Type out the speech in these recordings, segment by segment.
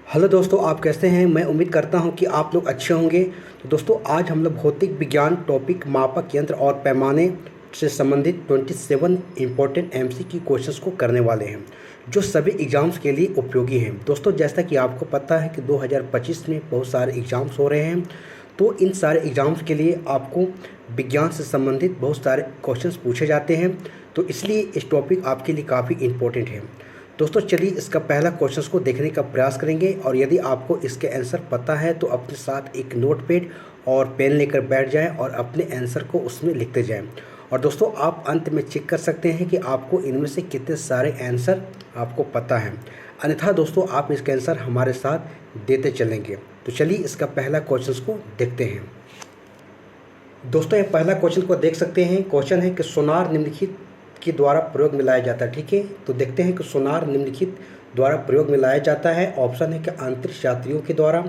Hello दोस्तों, आप कैसे हैं। मैं उम्मीद करता हूं कि आप लोग अच्छे होंगे। तो दोस्तों, आज हम लोग भौतिक विज्ञान टॉपिक मापक यंत्र और पैमाने से संबंधित 27 इम्पोर्टेंट एमसीक्यू क्वेश्चंस को करने वाले हैं, जो सभी एग्ज़ाम्स के लिए उपयोगी हैं। दोस्तों, जैसा कि आपको पता है कि 2025 में बहुत सारे एग्ज़ाम्स हो रहे हैं, तो इन सारे एग्ज़ाम्स के लिए आपको विज्ञान से संबंधित बहुत सारे क्वेश्चंस पूछे जाते हैं। तो इसलिए इस टॉपिक आपके लिए काफ़ी इम्पोर्टेंट है। दोस्तों, चलिए इसका पहला क्वेश्चन को देखने का प्रयास करेंगे, और यदि आपको इसके आंसर पता है तो अपने साथ एक नोटपैड और पेन लेकर बैठ जाएं और अपने आंसर को उसमें लिखते जाएं। और दोस्तों, आप अंत में चेक कर सकते हैं कि आपको इनमें से कितने सारे आंसर आपको पता है। अन्यथा दोस्तों, आप इसके आंसर हमारे साथ देते चलेंगे। तो चलिए इसका पहला क्वेश्चन को देखते हैं। दोस्तों, ये पहला क्वेश्चन को देख सकते हैं। क्वेश्चन है कि सोनार निम्नलिखित के द्वारा प्रयोग में लाया जाता है। ठीक है, तो देखते हैं कि सोनार निम्नलिखित द्वारा प्रयोग में लाया जाता है। ऑप्शन है कि अंतरिक्ष यात्रियों के द्वारा,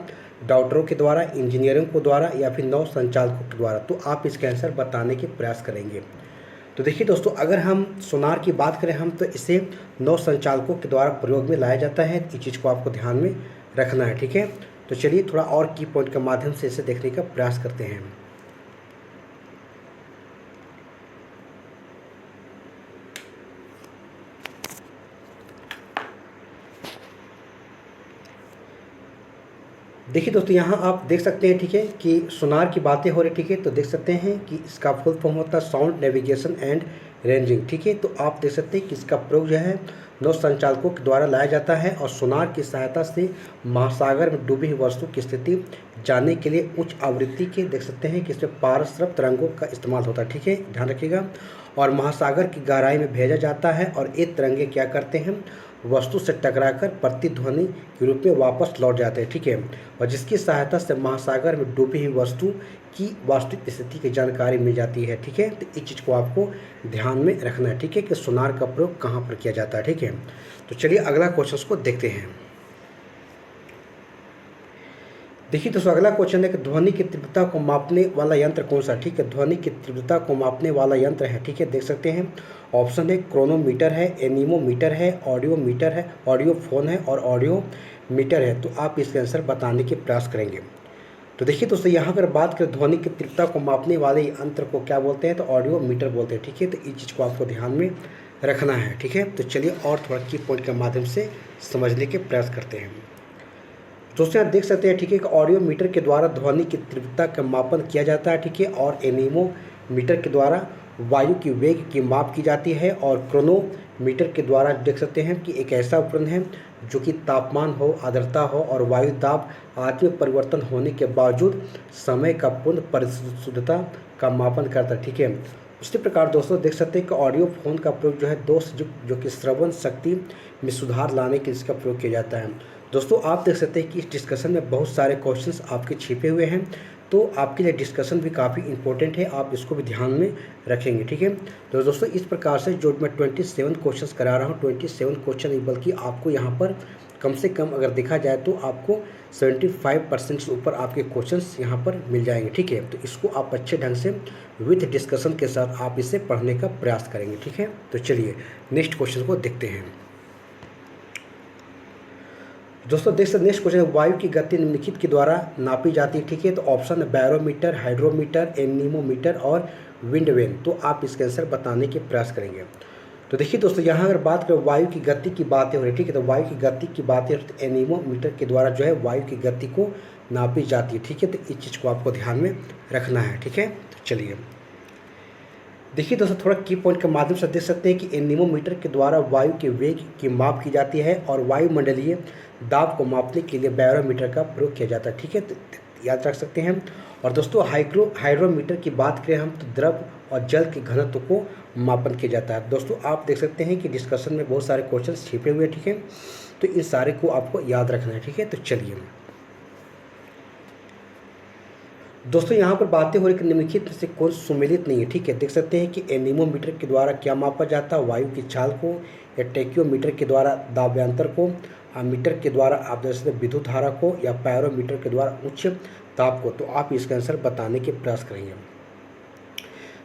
डॉक्टरों के द्वारा, इंजीनियरों के द्वारा या फिर नौ संचालकों के द्वारा। तो आप इसका आंसर बताने के प्रयास करेंगे। तो देखिए दोस्तों, अगर हम सोनार की बात करें हम, तो इसे नौ संचालकों के द्वारा प्रयोग में लाया जाता है। इस चीज़ को आपको ध्यान में रखना है। ठीक है, तो चलिए थोड़ा और की पॉइंट के माध्यम से इसे देखने का प्रयास करते हैं। देखिए दोस्तों, यहाँ आप देख सकते हैं, ठीक है, कि सोनार की बातें हो रही। ठीक है, तो देख सकते हैं कि इसका फुल फॉर्म होता है साउंड नेविगेशन एंड रेंजिंग। ठीक है, तो आप देख सकते हैं कि इसका प्रयोग जो है नौ संचालकों के द्वारा लाया जाता है, और सोनार की सहायता से महासागर में डूबी हुई वस्तु की स्थिति जानने के लिए उच्च आवृत्ति के देख सकते हैं कि इसमें पारस्परिक तरंगों का इस्तेमाल होता है। ठीक है, ध्यान रखिएगा। और महासागर की गहराई में भेजा जाता है, और ये तरंगे क्या करते हैं, वस्तु से टकराकर प्रतिध्वनि के रूप में वापस लौट जाते हैं। ठीक है, और जिसकी सहायता से महासागर में डूबी हुई वस्तु की वास्तविक स्थिति की जानकारी मिल जाती है। ठीक है, तो इस चीज़ को आपको ध्यान में रखना है। ठीक है, कि सोनार का प्रयोग कहाँ पर किया जाता है। ठीक है, तो चलिए अगला क्वेश्चन को देखते हैं। देखिए दोस्तों, अगला क्वेश्चन है कि ध्वनि की तीव्रता को मापने वाला यंत्र कौन सा। ठीक है, ध्वनि की तीव्रता को मापने वाला यंत्र है। ठीक है, देख सकते हैं। ऑप्शन है क्रोनोमीटर है, एनीमोमीटर है, ऑडियो मीटर है, ऑडियो फोन है और ऑडियो मीटर है। तो आप इसके आंसर बताने के प्रयास करेंगे। तो देखिए दोस्तों, यहाँ पर बात करें ध्वनि की तीव्रता को मापने वाले यंत्र को क्या बोलते हैं, तो ऑडियो मीटर बोलते हैं। ठीक है, तो इस चीज़ को आपको ध्यान में रखना है। ठीक है, तो चलिए और थोड़ा की पॉइंट के माध्यम से समझने के प्रयास करते हैं। दोस्तों, आप देख सकते हैं, ठीक है, कि ऑडियो मीटर के द्वारा ध्वनि की तीव्रता का मापन किया जाता है। ठीक है, और एनीमोमीटर के द्वारा वायु की वेग की माप की जाती है, और क्रोनोमीटर के द्वारा देख सकते हैं कि एक ऐसा उपकरण है जो कि तापमान हो, आर्द्रता हो और वायु दाब आदि में परिवर्तन होने के बावजूद समय का पूर्ण परिशुद्धता का मापन करता है। ठीक है, उसी प्रकार दोस्तों देख सकते हैं कि ऑडियो फोन का प्रयोग जो है दोष जो कि श्रवण शक्ति में सुधार लाने के लिए इसका प्रयोग किया जाता है। दोस्तों, आप देख सकते हैं कि इस डिस्कशन में बहुत सारे क्वेश्चंस आपके छिपे हुए हैं, तो आपके लिए डिस्कशन भी काफ़ी इंपॉर्टेंट है। आप इसको भी ध्यान में रखेंगे। ठीक है, तो दोस्तों इस प्रकार से जो मैं 27 क्वेश्चंस करा रहा हूँ, 27 क्वेश्चन नहीं बल्कि आपको यहाँ पर कम से कम अगर देखा जाए तो आपको 75% से ऊपर आपके क्वेश्चंस यहाँ पर मिल जाएंगे। ठीक है, तो इसको आप अच्छे ढंग से विद डिस्कशन के साथ आप इसे पढ़ने का प्रयास करेंगे। ठीक है, तो चलिए नेक्स्ट क्वेश्चन को देखते हैं। दोस्तों देख सकते नेक्स्ट क्वेश्चन है, वायु की गति निम्नलिखित के द्वारा नापी जाती है। ठीक है, तो ऑप्शन है बैरोमीटर, हाइड्रोमीटर, एनीमोमीटर और विंड वेन। तो आप इसके आंसर बताने के प्रयास करेंगे। तो देखिए दोस्तों, यहाँ अगर बात करें वायु की गति की बातें हो रही है। ठीक है, तो वायु की गति की बातें हो रही, तो एनीमोमीटर के द्वारा जो है वायु की गति को नापी जाती है। ठीक है, तो इस चीज़ को आपको ध्यान में रखना है। ठीक है, तो चलिए देखिए दोस्तों, थोड़ा की पॉइंट के माध्यम से देख सकते हैं कि एनीमोमीटर के द्वारा वायु के वेग की माप की जाती है, और वायुमंडलीय दाब को मापने के लिए बैरोमीटर का प्रयोग किया जाता है। ठीक है, तो याद रख सकते हैं। और दोस्तों हाइड्रोमीटर की बात करें हम, तो द्रव और जल के घनत्व को मापन किया जाता है। दोस्तों आप देख सकते हैं कि डिस्कशन में बहुत सारे क्वेश्चन छिपे हुए हैं। ठीक है, तो इन सारे को आपको याद रखना है। ठीक है, तो चलिए दोस्तों, यहाँ पर बातें हो रही कि निम्नलिखित में से कौन सुमेलित नहीं है। ठीक है, देख सकते हैं कि एनीमोमीटर के द्वारा क्या मापा जाता है, वायु की चाल को, या टेक्योमीटर के द्वारा दाब्यांतर को, मीटर के द्वारा आप देख सकते हैं विद्युत धारा को, या पैरोमीटर के द्वारा उच्च ताप को। तो आप इसका आंसर बताने के प्रयास करेंगे।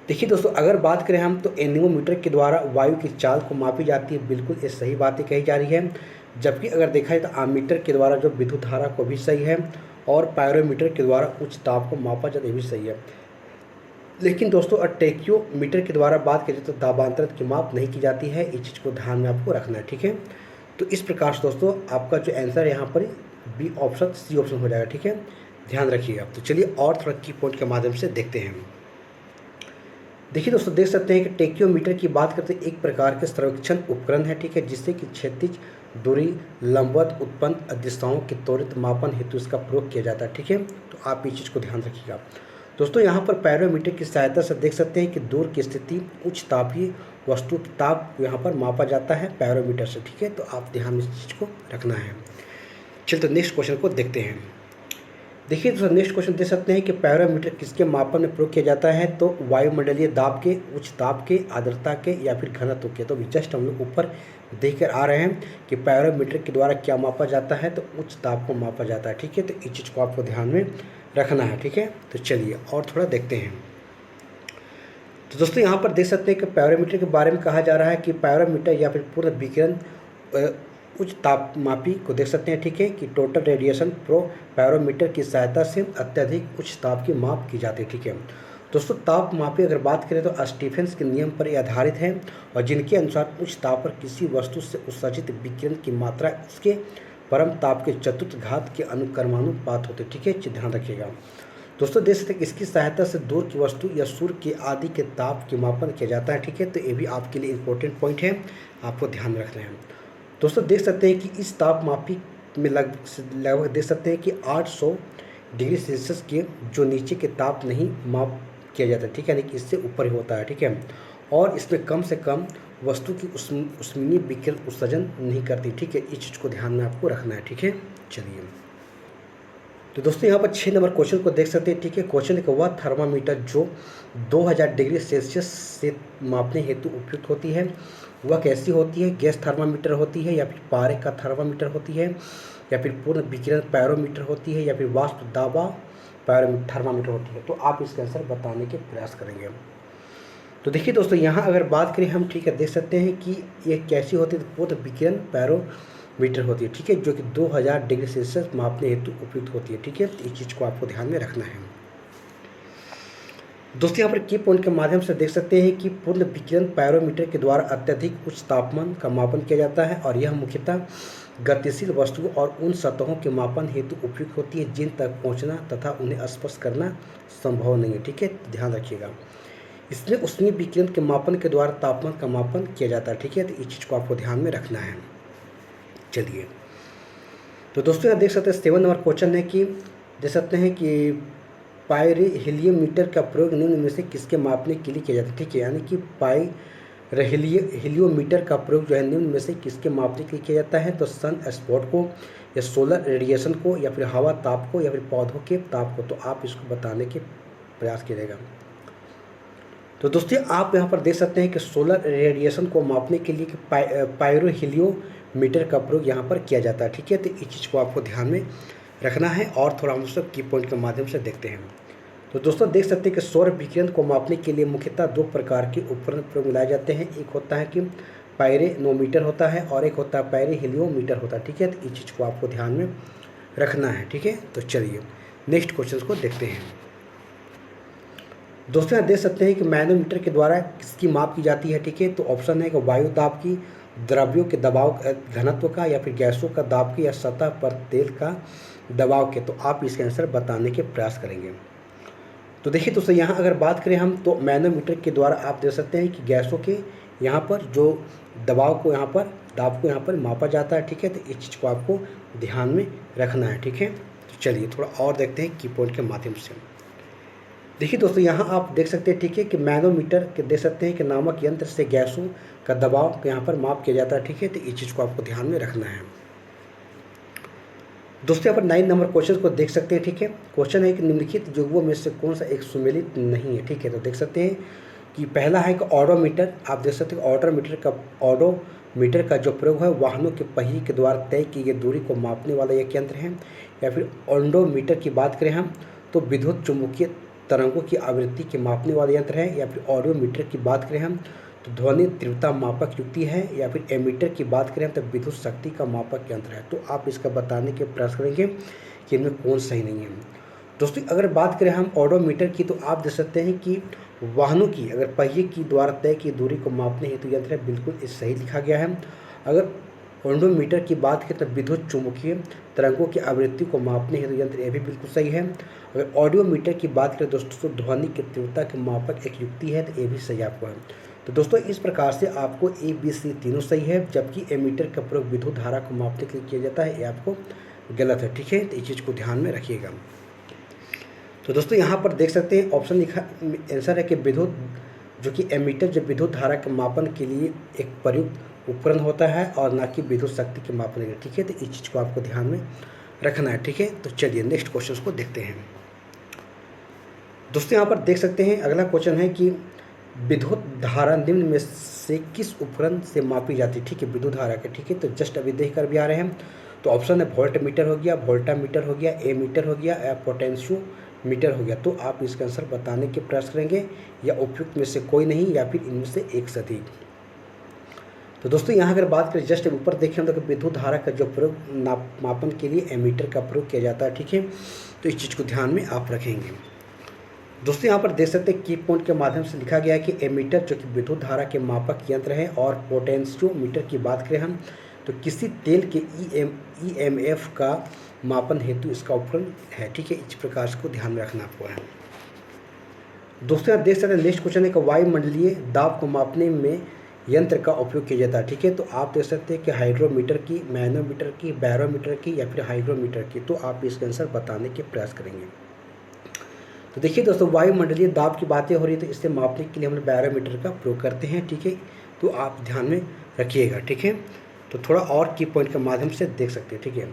देखिए दोस्तों, अगर बात करें हम, तो एनीमोमीटर के द्वारा वायु की चाल को मापी जाती है। बिल्कुल ये सही बातें कही जा रही है। जबकि अगर देखा जाए तो आमीटर के द्वारा जो विद्युत धारा को भी सही है और पायरोमीटर के द्वारा उच्च ताप को मापा जाता है, ये भी सही है। लेकिन दोस्तों टेक्योमीटर के द्वारा बात करें तो दाबांतरण की माप नहीं की जाती है, इस चीज़ को ध्यान में आपको रखना है, ठीक है। तो इस प्रकार से दोस्तों आपका जो आंसर यहाँ पर बी ऑप्शन सी ऑप्शन हो जाएगा, ठीक है, ध्यान रखिएगा। तो चलिए और थोड़ा की पॉइंट के माध्यम से देखते हैं। देखिए दोस्तों, देख सकते हैं कि टेक्योमीटर की बात करते हैं एक प्रकार के सर्वेक्षण उपकरण है, ठीक है, जिससे कि क्षैतिज दूरी लंबवत उत्पन्न दिशाओं के त्वरित मापन हेतु इसका प्रयोग किया जाता है, ठीक है। तो आप इस चीज़ को ध्यान रखिएगा। दोस्तों यहाँ पर पायरोमीटर की सहायता से देख सकते हैं कि दूर की स्थिति उच्च तापीय वस्तु की ताप यहाँ पर मापा जाता है पायरोमीटर से, ठीक है। तो आप ध्यान इस चीज़ को रखना है। चलिए तो नेक्स्ट क्वेश्चन को देखते हैं। देखिए दोस्तों, नेक्स्ट क्वेश्चन देख सकते हैं कि पायरोमीटर किसके मापन में प्रयोग किया जाता है, तो वायुमंडलीय दाब के, उच्च ताप के, आर्द्रता के या फिर घनत्व के। तो जस्ट हम लोग ऊपर देख कर आ रहे हैं कि पायरोमीटर के द्वारा क्या मापा जाता है, तो उच्च ताप को मापा जाता है, ठीक है। तो इस चीज़ को आपको ध्यान में रखना है, ठीक है। तो चलिए और थोड़ा देखते हैं। तो दोस्तों यहाँ पर देख सकते हैं कि पायरोमीटर के बारे में कहा जा रहा है कि पायरोमीटर या फिर पूर्ण विकिरण उच्च तापमापी को देख सकते हैं, ठीक है, कि टोटल रेडिएशन प्रो पायरोमीटर की सहायता से अत्यधिक उच्च ताप की माप की जाती है, ठीक है। दोस्तों तापमापी अगर बात करें तो स्टीफेंस के नियम पर आधारित है और जिनके अनुसार उच्च ताप पर किसी वस्तु से उत्सर्जित विकिरण की मात्रा उसके परम ताप के चतुर्थ घात के अनुक्रमानुपात होते, ठीक है, ध्यान रखिएगा। दोस्तों देख सकते हैं इसकी सहायता से दूर की वस्तु या सूर्य के आदि के ताप की मापन किया जाता है, ठीक है। तो ये भी आपके लिए इम्पोर्टेंट पॉइंट है, आपको ध्यान रखना है। दोस्तों देख सकते हैं कि इस तापमापी में लगभग देख सकते हैं कि 800 डिग्री सेल्सियस के जो नीचे के ताप नहीं माप किया जाता है, ठीक है, यानी कि इससे ऊपर ही होता है, ठीक है। और इसमें कम से कम वस्तु की उष्मीय विकिरण उत्सर्जन नहीं करती, ठीक है। इस चीज़ को ध्यान में आपको रखना है, ठीक है। चलिए तो दोस्तों यहाँ पर 6 नंबर क्वेश्चन को देख सकते हैं, ठीक है। क्वेश्चन है कि वह थर्मामीटर जो 2000 डिग्री सेल्सियस से मापने हेतु उपयुक्त होती है वह कैसी होती है, गैस थर्मामीटर होती है या फिर पारे का थर्मामीटर होती है या फिर पूर्ण विकिरण पायरोमीटर होती है या फिर वाष्प दाब थर्मामीटर होती है। तो आप इसका आंसर बताने के प्रयास करेंगे। तो देखिए दोस्तों यहाँ अगर बात करें हम, ठीक है, देख सकते हैं कि ये कैसी होती है, पूर्ण विकिरण पायरोमीटर होती है, ठीक है, जो कि 2000 डिग्री सेल्सियस मापने हेतु उपयुक्त होती है, ठीक है। तो इस चीज़ को आपको ध्यान में रखना है। दोस्तों यहाँ पर की पॉइंट के माध्यम से देख सकते हैं कि पूर्ण विकिरण पायरोमीटर के द्वारा अत्यधिक उच्च तापमान का मापन किया जाता है और यह मुख्यतः गतिशील वस्तुओं और उन सतहों के मापन हेतु उपयुक्त होती है जिन तक पहुँचना तथा उन्हें स्पर्श करना संभव नहीं है, ठीक है, ध्यान रखिएगा। इसमें उष्मीय विकिरण के मापन के द्वारा तापमान का मापन किया जाता है, ठीक है। तो इस चीज़ को आपको ध्यान में रखना है। चलिए तो दोस्तों यहाँ देख सकते हैं 7 नंबर क्वेश्चन है कि देख सकते हैं कि पायरोहीलियोमीटर का प्रयोग निम्न में से किसके मापने के लिए किया जाता है, ठीक है, यानी कि पायरोहीलियोमीटर का प्रयोग जो है निम्न में से किसके मापने के लिए किया जाता है, तो सन स्पॉट को या सोलर रेडिएशन को या फिर हवा ताप को या फिर पौधों के ताप को। तो आप इसको बताने के प्रयास कीजिएगा। तो दोस्तों आप यहाँ पर देख सकते हैं कि सोलर रेडिएशन को मापने के लिए पायरोहीलियोमीटर का प्रयोग यहाँ पर किया जाता है, ठीक है। तो इस चीज़ को आपको ध्यान में रखना है और थोड़ा हम सब की पॉइंट के माध्यम से देखते हैं। तो दोस्तों देख सकते हैं कि सौर विकिरण को मापने के लिए मुख्यतः 2 प्रकार के उपकरण प्रयोग में लाए जाते हैं। एक होता है कि पायरोनोमीटर होता है और एक होता है पायरोहीलियोमीटर होता है, ठीक है। तो इस चीज़ को आपको ध्यान में रखना है, ठीक है। तो चलिए नेक्स्ट क्वेश्चन को देखते हैं। दोस्तों यहाँ देख सकते हैं कि मैनोमीटर के द्वारा किसकी माप की जाती है, ठीक है। तो ऑप्शन है कि वायु दाब की, द्रव्यों के दबाव घनत्व का या फिर गैसों का दाब की या सतह पर तेल का दबाव के। तो आप इसका आंसर बताने के प्रयास करेंगे। तो देखिए दोस्तों यहाँ अगर बात करें हम तो मैनोमीटर के द्वारा आप देख सकते हैं कि गैसों के यहाँ पर जो दबाव को यहाँ पर दाब को यहाँ पर मापा जाता है, ठीक है। तो इस चीज़ को आपको ध्यान में रखना है, ठीक है। तो चलिए थोड़ा और देखते हैं की पॉइंट के माध्यम से। देखिए दोस्तों यहाँ आप देख सकते हैं, ठीक है, कि मैनोमीटर के देख सकते हैं कि नामक यंत्र से गैसों का दबाव यहाँ पर माप किया जाता है, ठीक है। तो इस चीज़ को आपको ध्यान में रखना है। दोस्तों यहाँ पर 9 नंबर क्वेश्चन को देख सकते हैं, ठीक है। क्वेश्चन है कि निम्नलिखित युग्मों में से कौन सा एक सुमेलित नहीं है, ठीक है। तो देख सकते हैं कि पहला है कि ऑडोमीटर। आप देख सकते हैं ऑडोमीटर का जो प्रयोग है वाहनों के पहिए के द्वारा तय की गई दूरी को मापने वाला एक यंत्र है। या फिर ओडोमीटर की बात करें हम तो विद्युत चुम्बकीय तरंगों की आवृत्ति के मापने वाले यंत्र है। या फिर ऑडियोमीटर की बात करें हम तो ध्वनि तीव्रता मापक युक्ति है, या फिर एमीटर की बात करें तो विद्युत शक्ति का मापक यंत्र है। तो आप इसका बताने के प्रयास करेंगे कि इनमें कौन सही नहीं है। दोस्तों अगर बात करें हम ऑडोमीटर की, तो आप देख सकते हैं कि वाहनों की अगर पहिए की द्वारा तय की दूरी को मापने हेतु यंत्र है, बिल्कुल इस सही लिखा गया है। अगर ओडोमीटर की बात करें तो विद्युत चुम्बकीय तरंगों की आवृत्ति को मापने हेतु यंत्र, यह भी बिल्कुल सही है। अगर ऑडियोमीटर की बात करें दोस्तों तो ध्वनि की तीव्रता के मापक एक युक्ति है, तो ये भी सही आपको है। तो दोस्तों इस प्रकार से आपको ए बी सी तीनों सही है, जबकि एमीटर का प्रयोग विद्युत धारा को मापने के लिए किया जाता है, ये आपको गलत है। ठीक है, तो इस चीज़ को ध्यान में रखिएगा। तो दोस्तों यहाँ पर देख सकते हैं ऑप्शन लिखा आंसर है कि विद्युत जो कि एमीटर जो विद्युत धारा के मापन के लिए एक प्रयुक्त उपकरण होता है और ना कि विद्युत शक्ति के मापन के लिए। ठीक है, तो इस चीज़ को आपको ध्यान में रखना है। ठीक है, तो चलिए नेक्स्ट क्वेश्चन को देखते हैं। दोस्तों यहाँ पर देख सकते हैं अगला क्वेश्चन है कि विद्युत धारा निम्न में से किस उपकरण से मापी जाती है। ठीक है, विद्युत धारा के। ठीक है, तो जस्ट अभी देख कर भी आ रहे हैं। तो ऑप्शन है वोल्ट मीटर हो गया, वोल्टा मीटर हो गया, ए मीटर हो गया या पोटेंशियो मीटर हो गया। तो आप इसका आंसर बताने के प्रयास करेंगे या उपयुक्त में से कोई नहीं या फिर इनमें से एक से अधिक। तो दोस्तों यहाँ अगर बात करें जस्ट ऊपर देखें तो विद्युत धारा का जो प्रयोग मापन के लिए एमीटर का प्रयोग किया जाता है। ठीक है, तो इस चीज़ को ध्यान में आप रखेंगे। दोस्तों यहाँ पर देख सकते हैं की पॉइंट के माध्यम से लिखा गया है कि एमीटर जो कि विद्युत धारा के मापक यंत्र है, और पोटेंशियोमीटर की बात करें हम तो किसी तेल के ईएमएफ का मापन हेतु इसका उपकरण है। ठीक है, इस प्रकार से को ध्यान में रखना आपको है। दोस्तों यहाँ देख सकते हैं नेक्स्ट क्वेश्चन है कि वायुमंडलीय दाब को मापने में यंत्र का उपयोग किया जाता है। ठीक है, तो आप देख सकते हैं कि हाइड्रोमीटर की, मैनोमीटर की, बैरोमीटर की या फिर हाइग्रोमीटर की। तो आप इसका आंसर बताने के प्रयास करेंगे। तो देखिए दोस्तों वायुमंडलीय दाब की बातें हो रही है, तो इससे मापने के लिए हम बैरोमीटर का प्रयोग करते हैं। ठीक है, तो आप ध्यान में रखिएगा। ठीक है, तो थोड़ा और की पॉइंट के माध्यम से देख सकते हैं। ठीक है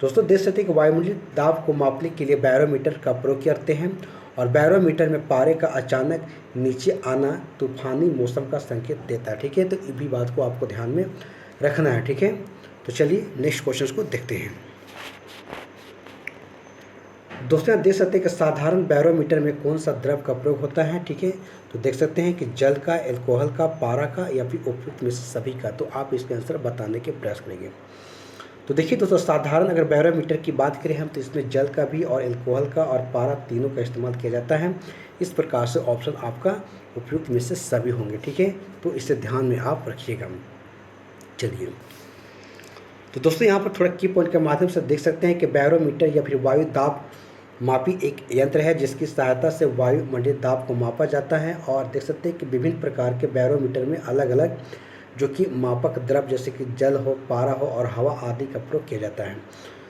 दोस्तों, देख सकते हैं कि वायुमंडलीय दाब को मापने के लिए बैरोमीटर का प्रयोग करते हैं, और बैरोमीटर में पारे का अचानक नीचे आना तूफानी मौसम का संकेत देता है। ठीक है, तो ये भी बात को आपको ध्यान में रखना है। ठीक है, तो चलिए नेक्स्ट क्वेश्चन को देखते हैं। दोस्तों देख सकते हैं कि साधारण बैरोमीटर में कौन सा द्रव का प्रयोग होता है। ठीक है, तो देख सकते हैं कि जल का, एल्कोहल का, पारा का या फिर उपयुक्त में से सभी का। तो आप इसका आंसर बताने के प्रयास करेंगे। तो देखिए दोस्तों साधारण अगर बैरोमीटर की बात करें हम तो इसमें जल का भी और एल्कोहल का और पारा तीनों का इस्तेमाल किया जाता है। इस प्रकार से ऑप्शन आपका उपयुक्त में से सभी होंगे। ठीक है, तो इसे ध्यान में आप रखिएगा। चलिए तो दोस्तों यहाँ पर थोड़ा की पॉइंट के माध्यम से देख सकते हैं कि बैरोमीटर या फिर वायु दाब मापी एक यंत्र है जिसकी सहायता से वायुमंडलीय दाब को मापा जाता है। और देख सकते हैं कि विभिन्न प्रकार के बैरोमीटर में अलग अलग जो कि मापक द्रव जैसे कि जल हो, पारा हो और हवा आदि का प्रयोग किया जाता है।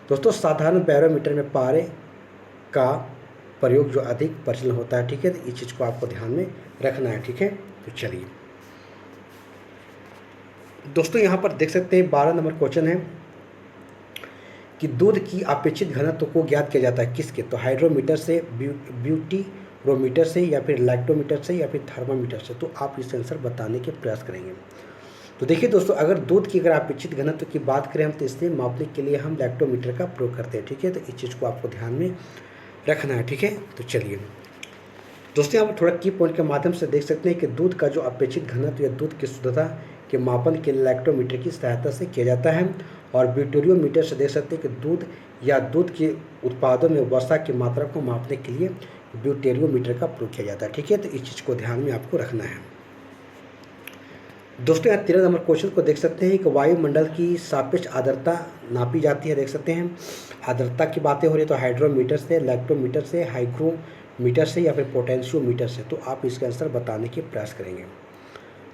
दोस्तों साधारण बैरोमीटर में पारे का प्रयोग जो अधिक प्रचलन होता है। ठीक है, तो इस चीज़ को आपको ध्यान में रखना है। ठीक है, तो चलिए दोस्तों यहाँ पर देख सकते हैं 12 नंबर क्वेश्चन है कि दूध की अपेक्षित घनत्व को ज्ञात किया जाता है किसके। तो हाइड्रोमीटर से, ब्यूटीरोमीटर से या फिर लैक्टोमीटर से या फिर थर्मामीटर से। तो आप इस आंसर बताने के प्रयास करेंगे। तो देखिए दोस्तों अगर दूध की अगर अपेक्षित घनत्व की बात करें हम तो इससे मापने के लिए हम लैक्टोमीटर का प्रयोग करते हैं। ठीक है, तो इस चीज़ को आपको ध्यान में रखना है। ठीक है, तो चलिए दोस्तों यहाँ पर थोड़ा की पॉइंट के माध्यम से देख सकते हैं कि दूध का जो अपेक्षित घनत्व या दूध की शुद्धता के मापन के लिए लैक्टोमीटर की सहायता से किया जाता है। और ब्यूटीरोमीटर से देख सकते हैं कि दूध या दूध के उत्पादों में वसा की मात्रा को मापने के लिए ब्यूटीरोमीटर का प्रयोग किया जाता है। ठीक है, तो इस चीज़ को ध्यान में आपको रखना है। दोस्तों यहाँ 13 नंबर क्वेश्चन को देख सकते हैं कि वायुमंडल की सापेक्ष आर्द्रता नापी जाती है। देख सकते हैं आर्द्रता की बातें हो रही है तो हाइड्रोमीटर से, लैक्टोमीटर से, हाइग्रोमीटर से या फिर पोटेंशियोमीटर से। तो आप इसका आंसर बताने के प्रयास करेंगे।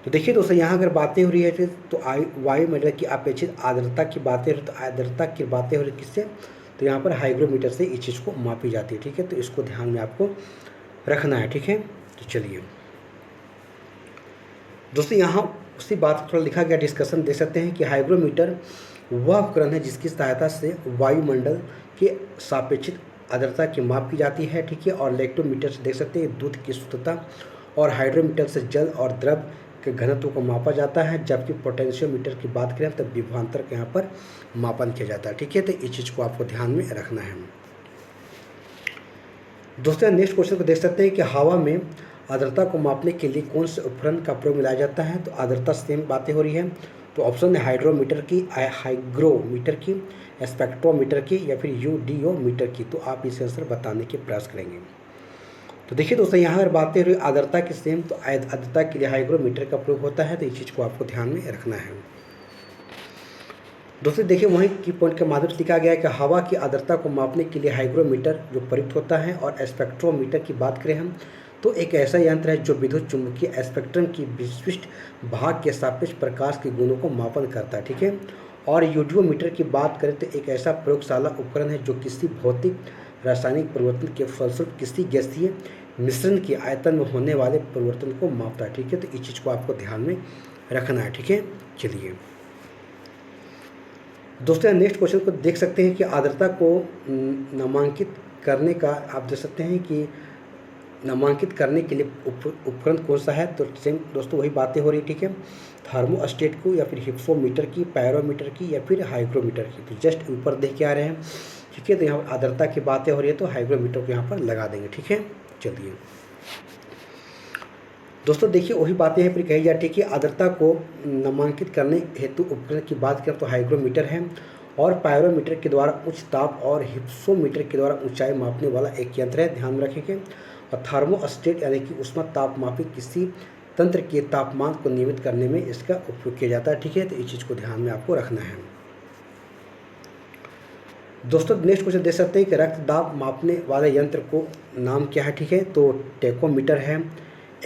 तो देखिए दोस्तों यहाँ अगर बातें हो रही है तो वायुमंडल की अपेक्षित आर्द्रता की बातें हो रही, तो आर्द्रता की बातें हो रही किससे, तो यहाँ पर हाइग्रोमीटर से इस चीज़ को मापी जाती है। ठीक है, तो इसको ध्यान में आपको रखना है। ठीक है, तो चलिए दोस्तों यहाँ उसी बात को थोड़ा लिखा गया डिस्कशन देख सकते हैं कि हाइग्रोमीटर वह उपकरण है जिसकी सहायता से वायुमंडल के सापेक्षित आर्द्रता की माप की जाती है। ठीक है, और लैक्टोमीटर से देख सकते हैं दूध की शुद्धता, और हाइड्रोमीटर से जल और द्रव के घनत्व को मापा जाता है। जबकि पोटेंशियोमीटर की बात करें तब विभवांतर के यहाँ पर मापन किया जाता है। ठीक है, तो इस चीज़ को आपको ध्यान में रखना है। दोस्तों नेक्स्ट क्वेश्चन को देख सकते हैं कि हवा में आर्द्रता को मापने के लिए कौन से उपकरण का प्रयोग में लाया जाता है? तो आर्द्रता सेम बातें हो रही है। तो ऑप्शन है हाइड्रोमीटर की, हाइग्रोमीटर की, स्पेक्ट्रोमीटर की या फिर यूडियोमीटर की। तो आप इसे आंसर बताने के प्रयास करेंगे। तो देखिए दोस्तों, यहाँ अगर बातें हो रही आर्द्रता की सेम, तो आर्द्रता के लिए हाइग्रोमीटर का प्रयोग होता है। तो इस चीज़ को आपको ध्यान में रखना है। दोस्तों देखिए, वहीं की पॉइंट के माध्यम से लिखा गया है कि हवा की आर्द्रता को मापने के लिए हाइग्रोमीटर जो प्रयुक्त होता है। और स्पेक्ट्रोमीटर की बात करें हम, तो एक ऐसा यंत्र है जो विद्युत चुम्बकीय स्पेक्ट्रम की विशिष्ट भाग के सापेक्ष प्रकाश के गुणों को मापन करता है, ठीक है। और यूडियोमीटर की बात करें तो एक ऐसा प्रयोगशाला उपकरण है जो किसी भौतिक रासायनिक परिवर्तन के फलस्वरूप किसी गैसीय मिश्रण के आयतन में होने वाले परिवर्तन को मापता है, ठीक है। तो इस चीज़ को आपको ध्यान में रखना है, ठीक है। चलिए दोस्तों, नेक्स्ट क्वेश्चन को देख सकते हैं कि आर्द्रता को नामांकित करने का आप देख सकते हैं कि नामांकित करने के लिए उपकरण कौन सा है? तो सेम दोस्तों वही बातें हो रही, ठीक है। थर्मोस्टेट को या फिर हिप्सोमीटर की, पायरोमीटर की या फिर हाइग्रोमीटर की। तो जस्ट ऊपर देख के आ रहे हैं, ठीक है। तो यहाँ पर आर्द्रता की बातें हो रही है तो हाइग्रोमीटर को यहाँ पर लगा देंगे, ठीक है। चलिए दोस्तों देखिए, वही बातें यहाँ पर कही जाती है कि आर्द्रता को नामांकित करने हेतु उपकरण की बात करें तो हाइग्रोमीटर है, और पायरोमीटर के द्वारा उच्च ताप और हिप्सोमीटर के द्वारा ऊंचाई मापने वाला एक यंत्र है, ध्यान में रखेंगे। और थर्मोस्टेट यानी कि ऊष्मा तापमापी किसी तंत्र के तापमान को नियमित करने में इसका उपयोग किया जाता है, ठीक है। तो इस चीज़ को ध्यान में आपको रखना है। दोस्तों नेक्स्ट क्वेश्चन देख सकते हैं कि रक्तदाब मापने वाले यंत्र को नाम क्या है, ठीक है। तो टेकोमीटर है,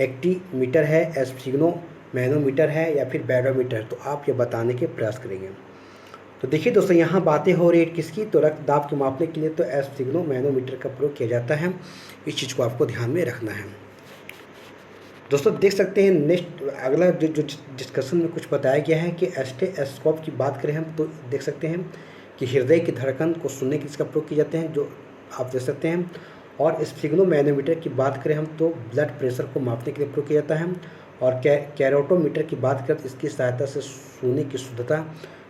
एक्टीमीटर है, एस्फिग्नो मैनोमीटर है या फिर बैरोमीटर। तो आप ये बताने के प्रयास करेंगे। तो देखिए दोस्तों, यहाँ बातें हो रही है किसकी? तो रक्तदाब को मापने के लिए तो एस्फिग्नो मैनोमीटर का प्रयोग किया जाता है। इस चीज़ को आपको ध्यान में रखना है। दोस्तों देख सकते हैं नेक्स्ट अगला जो डिस्कशन में कुछ बताया गया है कि स्टेथोस्कोप की बात करें हम तो देख सकते हैं कि हृदय की धड़कन को सुनने के इसका प्रयोग किए जाते हैं, जो आप देख सकते हैं। और स्फिग्नो मैनोमीटर की बात करें हम तो ब्लड प्रेशर को मापने के लिए प्रयोग किया जाता है। और कैरोटोमीटर की बात करें तो इसकी सहायता से सोने की शुद्धता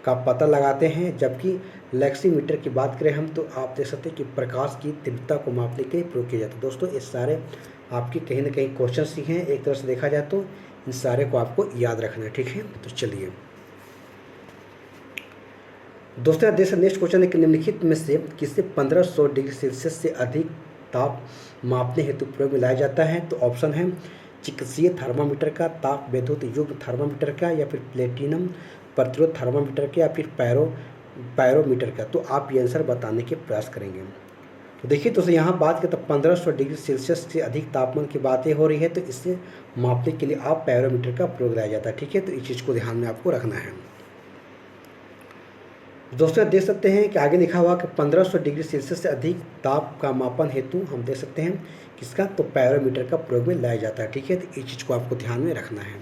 का पता लगाते हैं। जबकि लैक्सीमीटर की बात करें हम तो आप देख सकते हैं कि प्रकाश की तीव्रता को मापने के लिए प्रयोग किया जाता है। दोस्तों ये सारे आपके कहीं ना कहीं क्वेश्चन ही हैं, एक तरह से देखा जाए तो इन सारे को आपको याद रखना है, ठीक है। तो चलिए दोस्तों देख सकते नेक्स्ट क्वेश्चन है कि निम्नलिखित में से किसे 1500 डिग्री सेल्सियस से अधिक ताप मापने हेतु प्रयोग में लाया जाता है? तो ऑप्शन है चिकित्सीय थर्मामीटर का, ताप विद्युत युग्म थर्मामीटर का या फिर प्लेटिनम प्रतिरोध थर्मामीटर का या फिर पायरोमीटर का। तो आप ये आंसर बताने के प्रयास करेंगे। तो देखिए दोस्तों, यहाँ बात करें तो 1500 डिग्री सेल्सियस से अधिक तापमान की बातें हो रही है, तो इससे मापने के लिए आप पायरोमीटर का प्रयोग लाया जाता है, ठीक है। तो इस चीज़ को ध्यान में आपको रखना है। दोस्तों देख सकते हैं कि आगे लिखा हुआ कि 1500 डिग्री सेल्सियस से अधिक ताप का मापन हेतु हम देख सकते हैं किसका? तो पायरोमीटर का प्रयोग में लाया जाता है, ठीक है। तो इस चीज़ को आपको ध्यान में रखना है।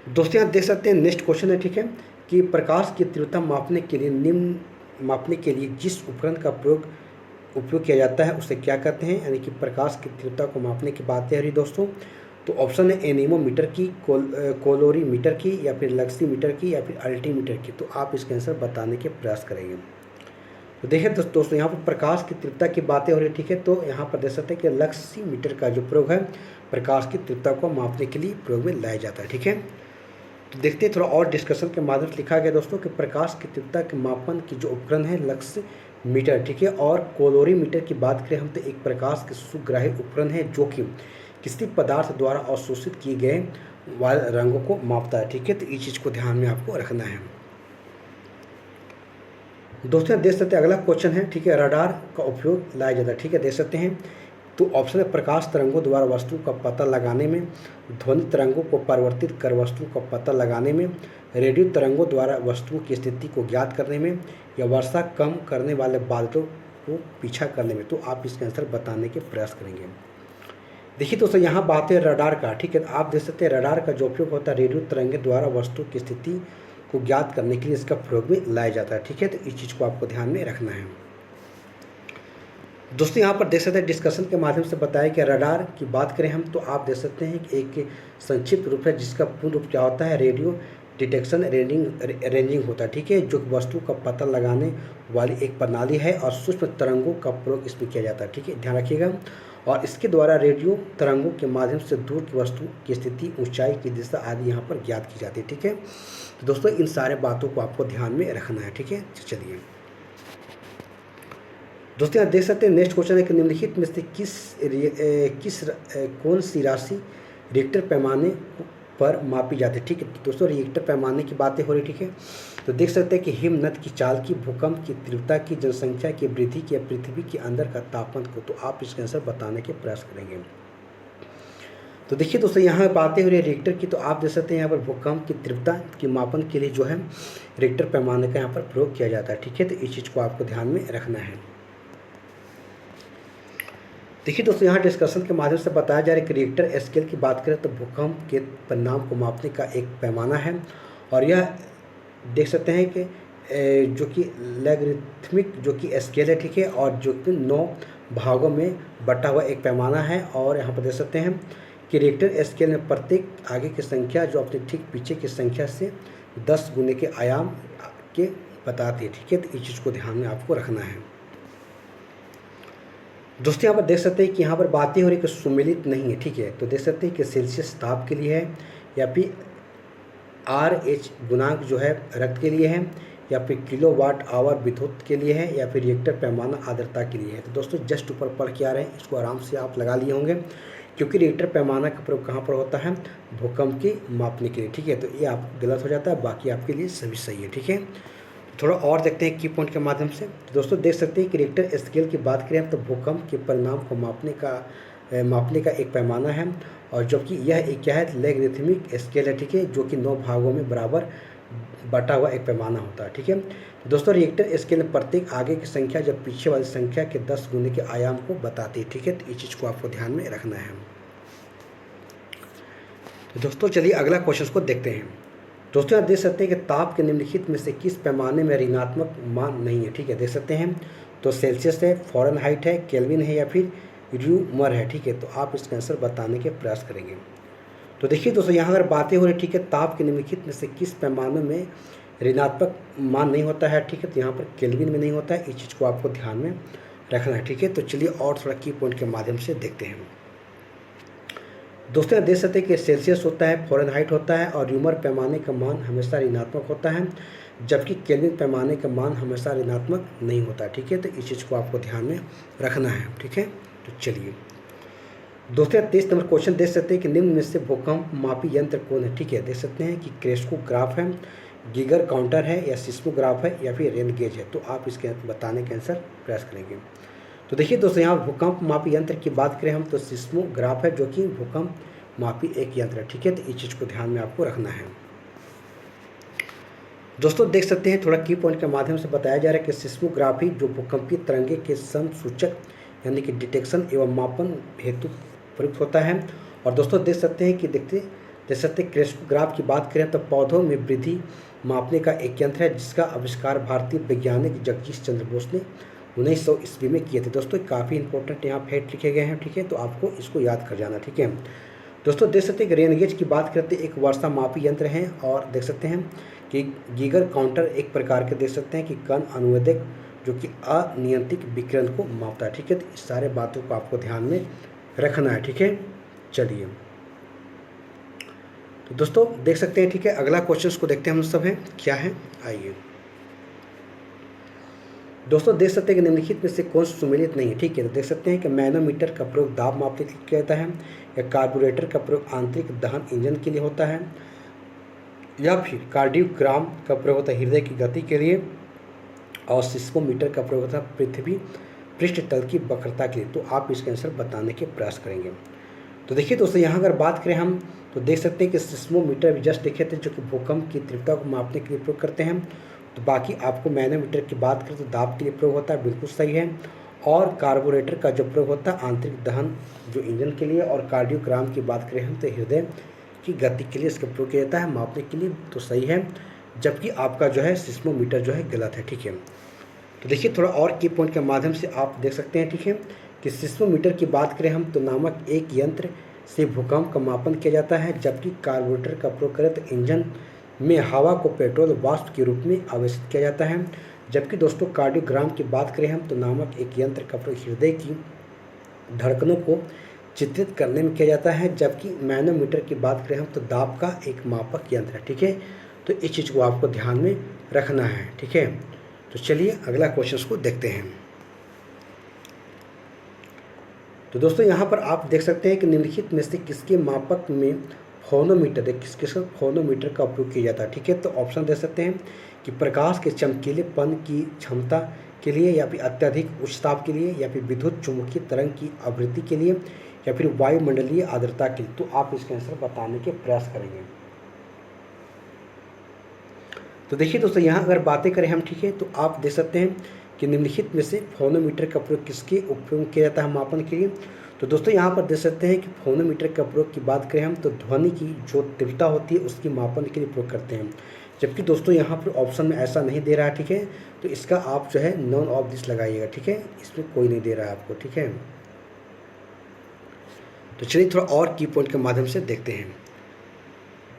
दोस्तों यहाँ देख सकते हैं नेक्स्ट क्वेश्चन है, ठीक है, कि प्रकाश की तीव्रता मापने के लिए जिस उपकरण का उपयोग किया जाता है उसे क्या कहते हैं? यानी कि प्रकाश की तीव्रता को मापने की बातें आ रही दोस्तों। तो ऑप्शन है एनीमोमीटर की, कोलोरीमीटर की या फिर लक्सीमीटर की या फिर अल्टीमीटर की। तो आप इसका आंसर बताने के प्रयास करेंगे। तो देखिए दोस्तों, यहाँ पर प्रकाश की तीव्रता की बातें हो रही है, ठीक है। तो यहाँ पर देख सकते हैं कि लक्सीमीटर का जो प्रयोग है प्रकाश की तीव्रता को मापने के लिए प्रयोग में लाया जाता है, ठीक है। तो देखते हैं थोड़ा और डिस्कशन के माध्यम से लिखा गया दोस्तों कि प्रकाश की तीव्रता के मापन की जो उपकरण है लक्सीमीटर, ठीक है। और कोलोरीमीटर की बात करें हम तो एक प्रकाश के सुग्राही उपकरण है जो कि किसी पदार्थ द्वारा अवशोषित किए गए वाले रंगों को मापता है, ठीक है। तो इस चीज़ को ध्यान में आपको रखना है। दोस्तों देख सकते हैं अगला क्वेश्चन है, ठीक है, रडार का उपयोग लाया जाता है, ठीक है, देख सकते हैं। तो ऑप्शन है प्रकाश तरंगों द्वारा वस्तु का पता लगाने में, ध्वनि तरंगों को परिवर्तित कर वस्तु का पता लगाने में, रेडियो तरंगों द्वारा वस्तुओं की स्थिति को ज्ञात करने में, या वर्षा कम करने वाले बादलों को पीछा करने में। तो आप इसका आंसर बताने के प्रयास करेंगे। देखिए दोस्तों, यहाँ बात है रडार का, ठीक है। आप देख सकते हैं रडार का जो उपयोग होता है रेडियो तरंगे द्वारा वस्तु की स्थिति को ज्ञात करने के लिए इसका प्रयोग में लाया जाता है, ठीक है। तो इस चीज़ को आपको ध्यान में रखना है। दोस्तों यहाँ पर देख सकते हैं डिस्कशन के माध्यम से बताया कि रडार की बात करें हम तो आप देख सकते हैं कि एक संक्षिप्त रूप है जिसका पूर्ण रूप क्या होता है? रेडियो डिटेक्शन रेंजिंग होता है, ठीक है, जो वस्तु का पता लगाने वाली एक प्रणाली है और सूक्ष्म तरंगों का प्रयोग इसमें किया जाता है, ठीक है, ध्यान रखिएगा। और इसके द्वारा रेडियो तरंगों के माध्यम से दूर की वस्तु की स्थिति, ऊंचाई की दिशा आदि यहाँ पर ज्ञात की जाती है। ठीक है, तो दोस्तों इन सारे बातों को आपको ध्यान में रखना है। ठीक है, चलिए दोस्तों यहाँ देख सकते हैं नेक्स्ट क्वेश्चन है कि निम्नलिखित में से कौन सी राशि रिक्टर पैमाने पर मापी जाती है। ठीक है, दोस्तों रिक्टर पैमाने की बातें हो रही। ठीक है, तो देख सकते हैं कि हिमनद की चाल की, भूकंप की तीव्रता की, जनसंख्या की वृद्धि की, पृथ्वी के अंदर का तापमान को, तो आप इसका आंसर बताने के प्रयास करेंगे। तो देखिए दोस्तों यहाँ बातें हो रही है रिक्टर की, तो आप देख सकते हैं यहाँ पर भूकंप की तीव्रता की मापन के लिए जो है रिक्टर पैमाने का यहाँ पर प्रयोग किया जाता है। ठीक है, तो इस चीज़ को आपको ध्यान में रखना है। देखिए दोस्तों यहाँ डिस्कशन के माध्यम से बताया जा रहा है कि रिक्टर स्केल की बात करें तो भूकंप के परिणाम को मापने का एक पैमाना है, और यह देख सकते हैं कि जो कि लॉगरिथमिक जो कि स्केल है। ठीक है, और जो कि 9 भागों में बटा हुआ एक पैमाना है, और यहाँ पर देख सकते हैं कि रिक्टर स्केल में प्रत्येक आगे की संख्या जो अपने ठीक पीछे की संख्या से 10 गुने के आयाम के बताती है। ठीक है, तो इस चीज़ को ध्यान में आपको रखना है। दोस्तों यहाँ पर देख सकते हैं कि यहाँ पर बातें हो रही कि सुमेलित नहीं है। ठीक है, तो देख सकते हैं कि सेल्सियस ताप के लिए है, या फिर RH गुणांक जो है रक्त के लिए है, या फिर किलोवाट आवर विद्युत के लिए है, या फिर रिक्टर पैमाना आर्द्रता के लिए है। तो दोस्तों जस्ट ऊपर पढ़ के आ रहे हैं, इसको आराम से आप लगा लिए होंगे, क्योंकि रिक्टर पैमाना का प्रयोग कहाँ पर होता है, भूकंप की मापने के लिए। ठीक है, तो ये आप गलत हो जाता है, बाकी आपके लिए सभी सही है। ठीक है, थोड़ा और देखते हैं की पॉइंट के माध्यम से। तो दोस्तों देख सकते हैं कि रिक्टर स्केल की बात करें तो भूकंप के परिणाम को मापने का एक पैमाना है, और जबकि यह एक क्या है, लॉगरिथमिक स्केल है। ठीक है, जो कि 9 भागों में बराबर बटा हुआ एक पैमाना होता है। ठीक है, दोस्तों रिक्टर स्केल में प्रत्येक आगे की संख्या जब पीछे वाली संख्या के 10 गुने के आयाम को बताती है। ठीक है, तो इस चीज़ को आपको ध्यान में रखना है। तो दोस्तों चलिए अगला क्वेश्चन को देखते हैं। दोस्तों यहाँ देख सकते हैं कि ताप के निम्नलिखित में से किस पैमाने में ऋणात्मक मान नहीं है। ठीक है, देख सकते हैं तो सेल्सियस है, फ़ारेनहाइट है, केल्विन है, या फिर र्यूमर है। ठीक है, तो आप इसका आंसर बताने के प्रयास करेंगे। तो देखिए दोस्तों यहाँ अगर बातें हो रही, ठीक है, ताप के निम्नलिखित में से किस पैमाने में ऋणात्मक मान नहीं होता है। ठीक है, तो यहाँ पर केल्विन में नहीं होता है, इस चीज़ को आपको ध्यान में रखना है। ठीक है, तो चलिए और थोड़ा की पॉइंट के माध्यम से देखते हैं। दोस्तों देख सकते हैं कि सेल्सियस होता है, फ़ारेनहाइट होता है, और र्यूमर पैमाने का मान हमेशा ऋणात्मक होता है, जबकि केल्विन पैमाने का मान हमेशा ऋणात्मक नहीं होता। ठीक है, तो इस चीज़ को आपको ध्यान में रखना है। ठीक है, तो चलिए दोस्तों 23 नंबर क्वेश्चन देख सकते हैं कि निम्न में से भूकंप मापी यंत्र कौन है। ठीक है, देख सकते हैं कि क्रेस्कोग्राफ है, गीगर काउंटर है, या सिस्मोग्राफ है, या फिर रेन गेज है। तो आप इसके बताने के आंसर प्रयास करेंगे। तो देखिए दोस्तों यहाँ भूकंप मापी यंत्र की बात करें हम तो सिस्मोग्राफ है, जो कि भूकंप मापी एक यंत्र है। ठीक है, तो इस चीज़ को ध्यान में आपको रखना है। दोस्तों देख सकते हैं थोड़ा की पॉइंट के माध्यम से बताया जा रहा है कि सिस्मोग्राफी जो भूकंपीय तरंगे के संसूचक यानी कि डिटेक्शन एवं मापन हेतु प्रयुक्त होता है। और दोस्तों देख सकते हैं कि देख सकते हैं क्रेस्कोग्राफ की बात करें तो पौधों में वृद्धि मापने का एक यंत्र है, जिसका आविष्कार भारतीय वैज्ञानिक जगदीश चंद्र बोस ने 1900 ईस्वी में किए थे। दोस्तों काफ़ी इंपॉर्टेंट यहाँ फैक्ट लिखे गए हैं। ठीक है, तो आपको इसको याद कर जाना। ठीक है दोस्तों देख सकते हैं कि रेन गेज की बात करते हैं एक वर्षा मापी यंत्र हैं, और देख सकते हैं कि गीगर काउंटर एक प्रकार के देख सकते हैं कि कण अनुवेदक जो कि अनियंत्रित विकिरण को मापता है। ठीक है, तो इस सारे बातों को आपको ध्यान में रखना है। ठीक है, चलिए तो दोस्तों देख सकते हैं। ठीक है, अगला क्वेश्चन को देखते हैं हम सब हैं क्या है, आइए दोस्तों देख सकते हैं कि निम्नलिखित में से कौन सुमेलित नहीं है। ठीक है, तो देख सकते हैं कि मैनोमीटर का प्रयोग दाब मापने के लिए किया जाता है, या कार्बोरेटर का प्रयोग आंतरिक दहन इंजन के लिए होता है, या फिर कार्डियोग्राम का प्रयोग होता है हृदय की गति के लिए, और सिस्मोमीटर का प्रयोग होता है पृथ्वी पृष्ठ तल की वक्रता के लिए। तो आप इसका आंसर बताने के प्रयास करेंगे। तो देखिए दोस्तों यहाँ अगर बात करें हम तो देख सकते हैं कि सिस्मोमीटर भी जस्ट देखे थे जो कि भूकंप की तीव्रता को मापने के लिए प्रयोग करते हैं। तो बाकी आपको मैनोमीटर की बात करें तो दाब के लिए प्रयोग होता है, बिल्कुल सही है। और कार्बोरेटर का जो प्रयोग होता है आंतरिक दहन जो इंजन के लिए, और कार्डियोग्राम की बात करें हम तो हृदय की गति के लिए इसका प्रयोग किया जाता है मापने के लिए, तो सही है। जबकि आपका जो है सिस्मोमीटर जो है गलत है। ठीक है, तो देखिए थोड़ा और की पॉइंट के माध्यम से आप देख सकते हैं। ठीक है, कि सिस्मोमीटर की बात करें हम तो नामक एक यंत्र से भूकंप का मापन किया जाता है, जबकि कार्बोरेटर का प्रयोग करें तो इंजन में हवा को पेट्रोल वाष्प के रूप में आवेशित किया जाता है। जबकि दोस्तों कार्डियोग्राम की बात करें हम तो नामक एक यंत्र का प्रयोग हृदय की धड़कनों को चित्रित करने में किया जाता है, जबकि मैनोमीटर की बात करें हम तो दाब का एक मापक यंत्र है। ठीक है, तो इस चीज़ को आपको ध्यान में रखना है। ठीक है, तो चलिए अगला क्वेश्चन को देखते हैं। तो दोस्तों यहाँ पर आप देख सकते हैं कि निम्नलिखित में से किसके मापक में फोनोमीटर किसका फोनोमीटर का उपयोग किया जाता है। ठीक है, तो ऑप्शन दे सकते हैं कि प्रकाश के चमकीलेपन की क्षमता के लिए, या फिर अत्यधिक उच्च ताप के लिए, या फिर विद्युत चुम्बकीय तरंग की आवृत्ति के लिए, या फिर वायुमंडलीय आर्द्रता के लिए। तो आप इसका आंसर बताने के प्रयास करेंगे। तो देखिए दोस्तों यहाँ अगर बातें करें हम, ठीक है, तो आप देख सकते हैं कि निम्नलिखित में से फोनोमीटर का प्रयोग किसके उपयोग किया जाता है मापन के लिए। तो दोस्तों यहाँ पर देख सकते हैं कि फोनोमीटर का प्रयोग की बात करें हम तो ध्वनि की जो तीव्रता होती है उसकी मापन के लिए प्रयोग करते हैं, जबकि दोस्तों यहाँ पर ऑप्शन में ऐसा नहीं दे रहा है। ठीक है, तो इसका आप जो है नॉन ऑफ दिस लगाइएगा। ठीक है, इसमें कोई नहीं दे रहा है आपको। ठीक है, तो चलिए थोड़ा और की पॉइंट के माध्यम से देखते हैं।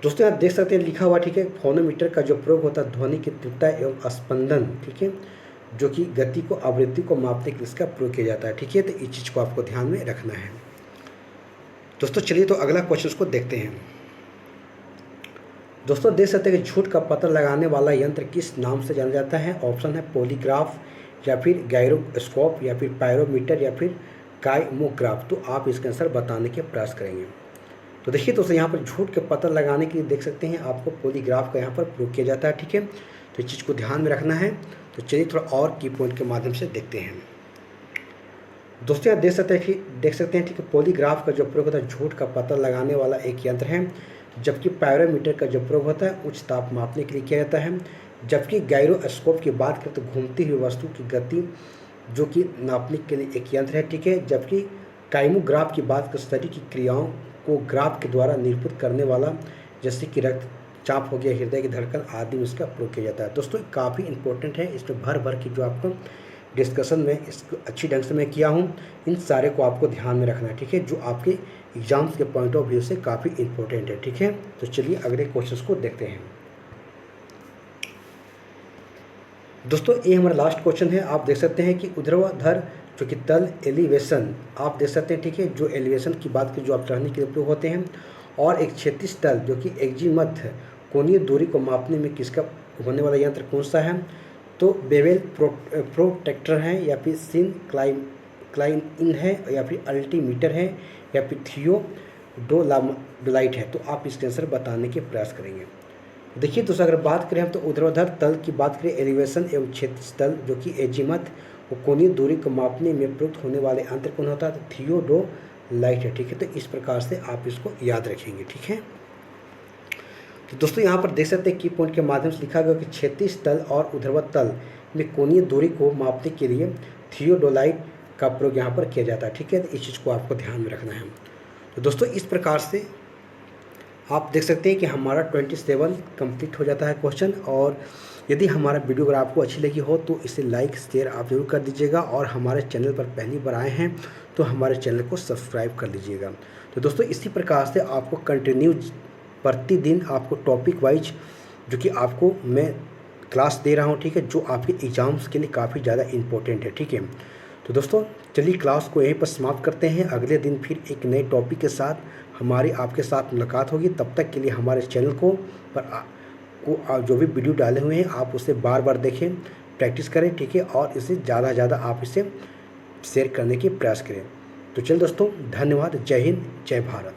दोस्तों यहाँ देख सकते हैं लिखा हुआ, ठीक है, फोनोमीटर का जो प्रयोग होता है ध्वनि की तीव्रता एवं स्पंदन, ठीक है, जो कि गति को आवृत्ति को मापने के लिए इसका प्रयोग किया जाता है। ठीक है, तो इस चीज़ को आपको ध्यान में रखना है। दोस्तों चलिए तो अगला क्वेश्चन को देखते हैं। दोस्तों देख सकते हैं कि झूठ का पता लगाने वाला यंत्र किस नाम से जाना जाता है। ऑप्शन है पॉलीग्राफ, या फिर गायरोस्कोप, या फिर पायरोमीटर, या फिर काइमोग्राफ। तो आप इसका आंसर बताने के प्रयास करेंगे। तो देखिए दोस्तों यहाँ पर झूठ के पता लगाने के लिए देख सकते हैं आपको पॉलीग्राफ का यहाँ पर प्रयोग किया जाता है। ठीक है, तो इस चीज़ को ध्यान में रखना है। तो चलिए थोड़ा और की पॉइंट के माध्यम से देखते हैं। दोस्तों यहाँ देख सकते हैं ठीक है, पॉलीग्राफ का जो प्रयोग होता है झूठ का पता लगाने वाला एक यंत्र है, जबकि पायरोमीटर का जो प्रयोग होता है उच्च ताप मापने के लिए किया जाता है, जबकि गायरोस्कोप की बात करें तो घूमती हुई वस्तु की गति जो कि नापने के लिए एक यंत्र है। ठीक है, जबकि काइमोग्राफ की बात कर शरीर की क्रियाओं को ग्राफ के द्वारा निरूपित करने वाला, जैसे कि रक्तचाप हो गया, हृदय की धड़कन आदि में इसका प्रयोग किया जाता है। दोस्तों काफ़ी इंपॉर्टेंट है, इसमें भर की जो आपको डिस्कशन में इसको अच्छी ढंग से मैं किया हूँ, इन सारे को आपको ध्यान में रखना है। ठीक है, जो आपके एग्जाम्स के पॉइंट ऑफ व्यू से काफ़ी इंपॉर्टेंट है। ठीक है, तो चलिए अगले क्वेश्चन को देखते हैं। दोस्तों ये हमारा लास्ट क्वेश्चन है। आप देख सकते हैं कि ऊर्ध्वाधर जो कि तल एलिवेशन आप देख सकते हैं। ठीक है, जो एलिवेशन की बात करें जो आप चढ़ने के लिए उपयोग होते हैं, और एक क्षैतिज तल जो कि एक्जीमथ कोणीय दूरी को मापने में किसका होने वाला यंत्र कौन सा है। तो बेवेल प्रोटेक्टर है, या फिर सिन क्लाइन इन है, या फिर अल्टीमीटर है, या फिर थियोडोलाइट है। तो आप इसके आंसर बताने के प्रयास करेंगे। देखिए दोस्तों अगर बात करें हम तो ऊर्ध्वाधर तल की बात करें एलिवेशन एवं क्षैतिज तल जो कि एजीमथ और कोणीय दूरी को मापने में प्रयुक्त होने वाले यंत्र कौन होता है, तो थियोडोलाइट है। ठीक है, तो इस प्रकार से आप इसको याद रखेंगे। ठीक है, तो दोस्तों यहाँ पर देख सकते हैं की पॉइंट के माध्यम से लिखा गया कि क्षैतिज तल और ऊर्ध्वाधर तल में कोणीय दूरी को मापने के लिए थियोडोलाइट का प्रयोग यहाँ पर किया जाता है। ठीक है, तो इस चीज़ को आपको ध्यान में रखना है। तो दोस्तों इस प्रकार से आप देख सकते हैं कि हमारा 27 कंप्लीट हो जाता है क्वेश्चन। और यदि हमारा वीडियो अगर आपको अच्छी लगी हो तो इसे लाइक शेयर आप जरूर कर दीजिएगा, और हमारे चैनल पर पहली बार आए हैं तो हमारे चैनल को सब्सक्राइब कर लीजिएगा। तो दोस्तों इसी प्रकार से आपको कंटिन्यू प्रतिदिन आपको टॉपिक वाइज जो कि आपको मैं क्लास दे रहा हूँ। ठीक है, जो आपके एग्ज़ाम्स के लिए काफ़ी ज़्यादा इम्पोर्टेंट है। ठीक है, तो दोस्तों चलिए क्लास को यहीं पर समाप्त करते हैं। अगले दिन फिर एक नए टॉपिक के साथ हमारी आपके साथ मुलाकात होगी। तब तक के लिए हमारे चैनल को जो भी वीडियो डाले हुए हैं आप उसे बार बार देखें, प्रैक्टिस करें। ठीक है, और इसे ज़्यादा से ज़्यादा आप इसे शेयर करने की प्रयास करें। तो चलिए दोस्तों धन्यवाद। जय हिंद, जय भारत।